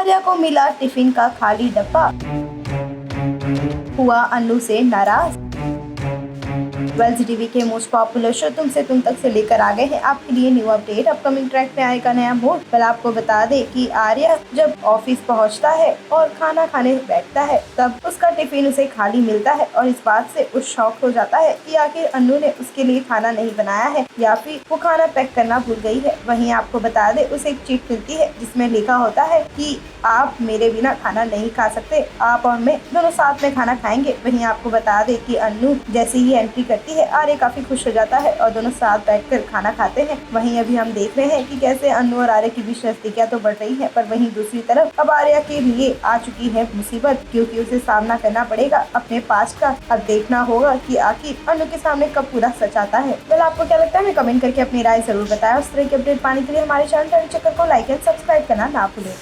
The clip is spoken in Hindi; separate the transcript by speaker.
Speaker 1: आर्या को मिला टिफिन का खाली डब्बा, हुआ अन्नू से नाराज। वेल्स टीवी के मोस्ट पॉपुलर शो तुमसे तुम तक से लेकर आ गए हैं आपके लिए न्यू अपडेट। अपकमिंग ट्रैक में आएगा नया मोड। कल आपको बता दें कि आर्या जब ऑफिस पहुंचता है और खाना खाने बैठता है तब उसका टिफिन उसे खाली मिलता है और इस बात से उस शॉक हो जाता है कि आखिर अन्नू ने उसके लिए खाना नहीं बनाया है या फिर वो खाना पैक करना भूल गई है। वहीं आपको बता दें उसे एक चिट मिलती है जिसमें लिखा होता है कि आप मेरे बिना खाना नहीं खा सकते, आप और मैं दोनों साथ में खाना खाएंगे। वहीं आपको बता दें कि अन्नू जैसे ही एंट्री करती है आर्या काफी खुश हो जाता है और दोनों साथ बैठकर खाना खाते हैं। वहीं अभी हम देख रहे हैं कि कैसे अन्नू और आर्या के बीच नजदीकियां तो बढ़ रही है, पर वहीं दूसरी तरफ अब आर्या के लिए आ चुकी है मुसीबत, क्योंकि उसे सामना करना पड़ेगा अपने पास्ट का। अब देखना होगा कि आखिर अन्नू के सामने कब पूरा सच आता है। वेल आपको क्या लगता है हमें कमेंट करके अपनी राय जरूर बताएं। उस तरह की अपडेट पाने के लिए हमारे चैनल को लाइक एंड सब्सक्राइब करना ना भूलें।